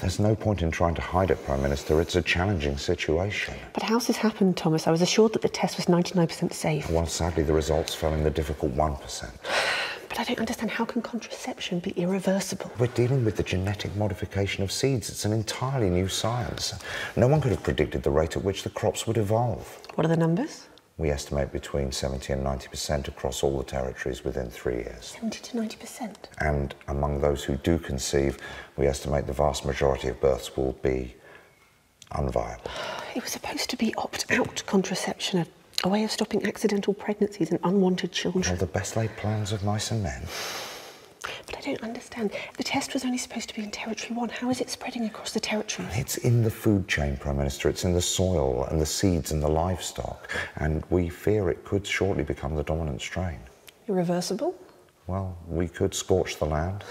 There's no point in trying to hide it, Prime Minister. It's a challenging situation. But how's this happened, Thomas? I was assured that the test was 99% safe. Well, sadly, the results fell in the difficult 1%. But I don't understand, how can contraception be irreversible? We're dealing with the genetic modification of seeds. It's an entirely new science. No one could have predicted the rate at which the crops would evolve. What are the numbers? We estimate between 70 and 90% across all the territories within 3 years. 70 to 90%? And among those who do conceive, we estimate the vast majority of births will be unviable. It was supposed to be opt-out contraception, a way of stopping accidental pregnancies and unwanted children. Well, the best laid plans of mice and men. But I don't understand. The test was only supposed to be in Territory 1. How is it spreading across the territories? It's in the food chain, Prime Minister. It's in the soil and the seeds and the livestock. And we fear it could shortly become the dominant strain. Irreversible? Well, we could scorch the land,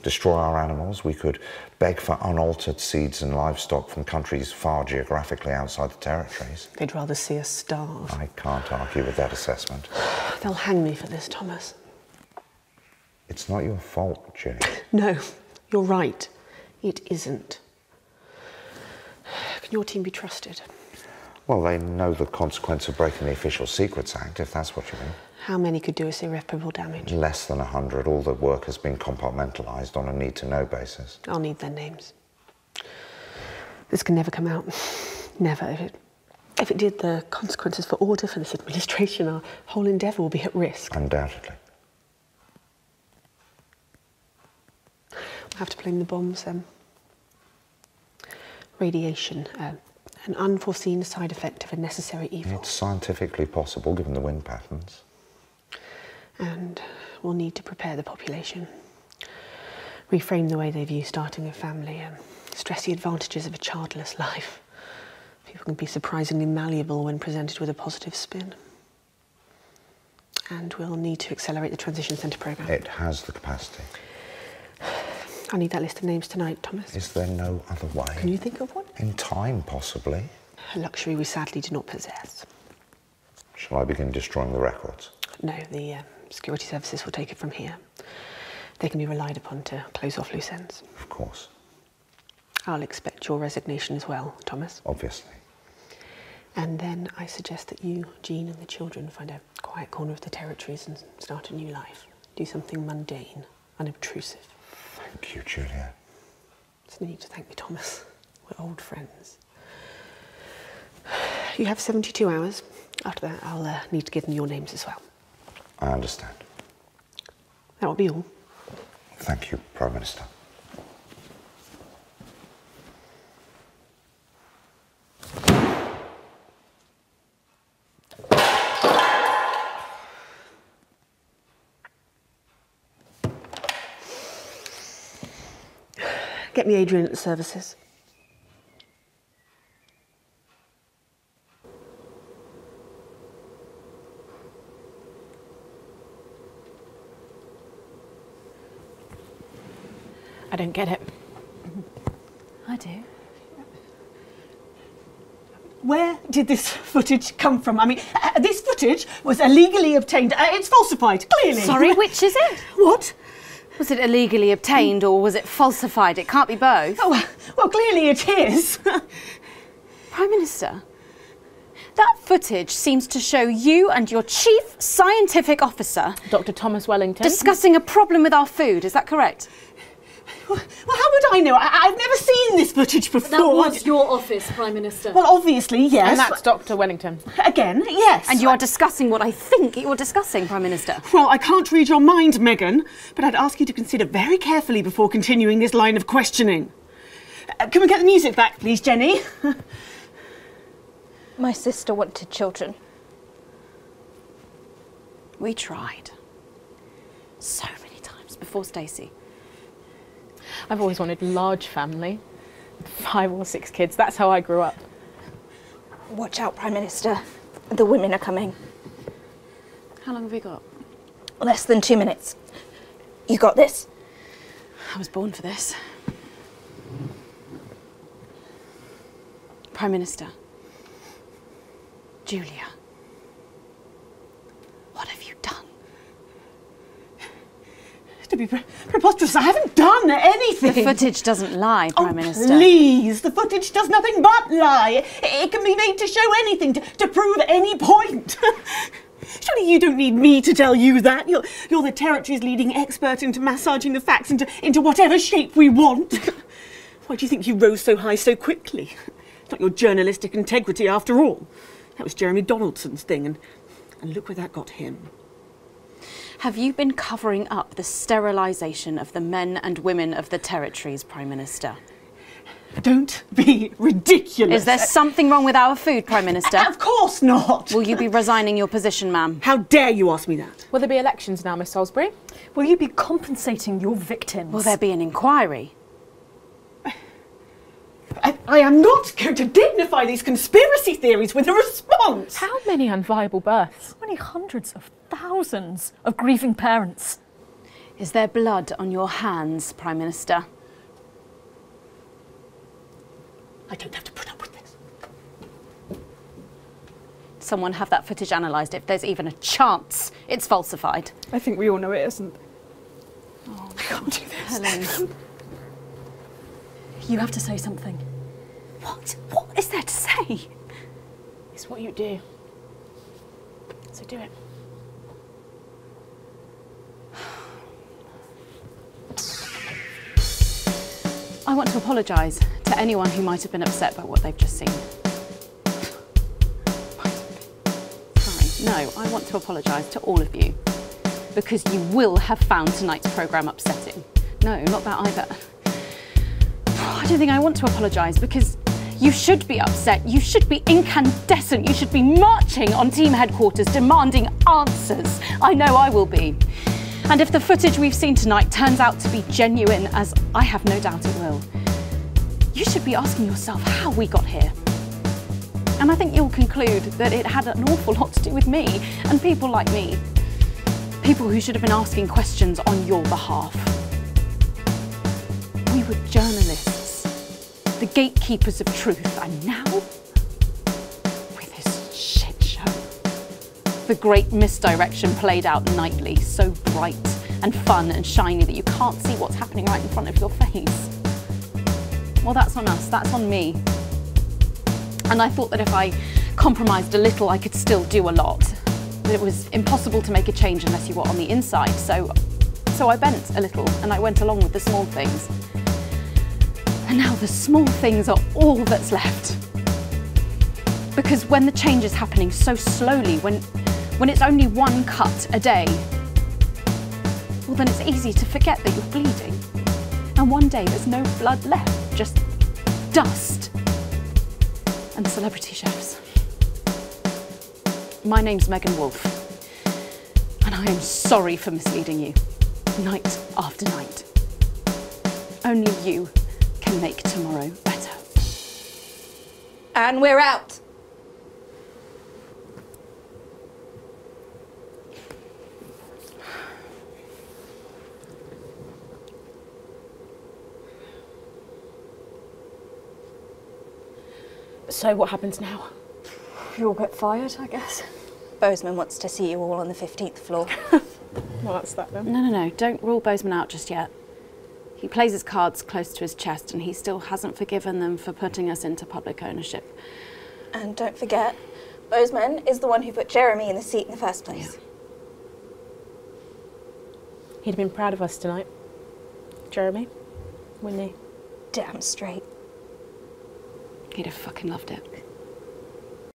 destroy our animals. We could beg for unaltered seeds and livestock from countries far geographically outside the territories. They'd rather see us starve. I can't argue with that assessment. They'll hang me for this, Thomas. It's not your fault, Jenny. No, you're right. It isn't. Can your team be trusted? Well, they know the consequence of breaking the Official Secrets Act, if that's what you mean. How many could do us irreparable damage? Less than 100. All the work has been compartmentalised on a need-to-know basis. I'll need their names. This can never come out. Never. If it did, the consequences for order for this administration, our whole endeavour will be at risk. Undoubtedly. We'll have to blame the bombs then. Radiation, an unforeseen side effect of a necessary evil. It's scientifically possible, given the wind patterns. And we'll need to prepare the population. Reframe the way they view starting a family, stress the advantages of a childless life. People can be surprisingly malleable when presented with a positive spin. And we'll need to accelerate the transition centre programme. It has the capacity. I need that list of names tonight, Thomas. Is there no other way? Can you think of one? In time, possibly. A luxury we sadly do not possess. Shall I begin destroying the records? No, the security services will take it from here. They can be relied upon to close off loose ends. Of course. I'll expect your resignation as well, Thomas. Obviously. And then I suggest that you, Jean, and the children find a quiet corner of the territories and start a new life. Do something mundane, unobtrusive. Thank you, Julia. There's no need to thank me, Thomas. We're old friends. You have 72 hours. After that, I'll need to give them your names as well. I understand. That will be all. Thank you, Prime Minister. Get me Adrian at the services. I don't get it. I do. Where did this footage come from? I mean, this footage was illegally obtained. It's falsified, clearly. Sorry, which is it? What? Was it illegally obtained or was it falsified? It can't be both. Oh, well, clearly it is. Prime Minister, that footage seems to show you and your chief scientific officer, Dr. Thomas Wellington, discussing a problem with our food. Is that correct? Well, how would I know? I've never seen this footage before. That was your office, Prime Minister. Well, obviously, yes. and that's Dr. Wellington. Again, yes. And you are discussing what I think you're discussing, Prime Minister. Well, I can't read your mind, Megan, but I'd ask you to consider very carefully before continuing this line of questioning. Can we get the music back, please, Jenny? My sister wanted children. We tried. So many times before Stacey. I've always wanted a large family, 5 or 6 kids. That's how I grew up. Watch out, Prime Minister. The women are coming. How long have we got? Less than 2 minutes. You got this? I was born for this. Prime Minister. Julia. What have you done? Don't be preposterous. I haven't done anything. The footage doesn't lie, Prime Minister. Please, the footage does nothing but lie. It can be made to show anything, to prove any point. Surely you don't need me to tell you that. You're the territory's leading expert into massaging the facts into whatever shape we want. Why do you think you rose so high so quickly? It's not your journalistic integrity after all. That was Jeremy Donaldson's thing, and look where that got him. Have you been covering up the sterilisation of the men and women of the territories, Prime Minister? Don't be ridiculous. Is there something wrong with our food, Prime Minister? Of course not. Will you be resigning your position, ma'am? How dare you ask me that? Will there be elections now, Miss Salisbury? Will you be compensating your victims? Will there be an inquiry? I am not going to dignify these conspiracy theories with a response. How many unviable births? How many hundreds of thousands of grieving parents? Is there blood on your hands, Prime Minister? I don't have to put up with this. Someone have that footage analysed if there's even a chance it's falsified. I think we all know it isn't. Oh, I can't do this. Helen. You have to say something. What? What is there to say? It's what you do. So do it. I want to apologise to anyone who might have been upset by what they've just seen. Sorry, no, I want to apologise to all of you because you will have found tonight's programme upsetting. No, not that either. I don't think I want to apologise because you should be upset, you should be incandescent, you should be marching on team headquarters demanding answers. I know I will be. And if the footage we've seen tonight turns out to be genuine, as I have no doubt it will, you should be asking yourself how we got here. And I think you'll conclude that it had an awful lot to do with me and people like me. People who should have been asking questions on your behalf. We were journalists, the gatekeepers of truth, and now, with this shit show. The great misdirection played out nightly, so bright and fun and shiny that you can't see what's happening right in front of your face. Well, that's on us, that's on me. And I thought that if I compromised a little, I could still do a lot. That it was impossible to make a change unless you were on the inside, so I bent a little and I went along with the small things. And now the small things are all that's left. Because when the change is happening so slowly, when it's only one cut a day, well then it's easy to forget that you're bleeding. And one day there's no blood left, just dust and celebrity chefs. My name's Megan Wolfe, and I am sorry for misleading you, night after night. Only you can make tomorrow better. And we're out. So what happens now? You all get fired, I guess. Bozeman wants to see you all on the 15th floor. Well, that's that then. No, don't rule Bozeman out just yet. He plays his cards close to his chest and he still hasn't forgiven them for putting us into public ownership. And don't forget, Bozeman is the one who put Jeremy in the seat in the first place. Yeah. He'd have been proud of us tonight. Jeremy, wouldn't he? Damn straight. He'd have fucking loved it.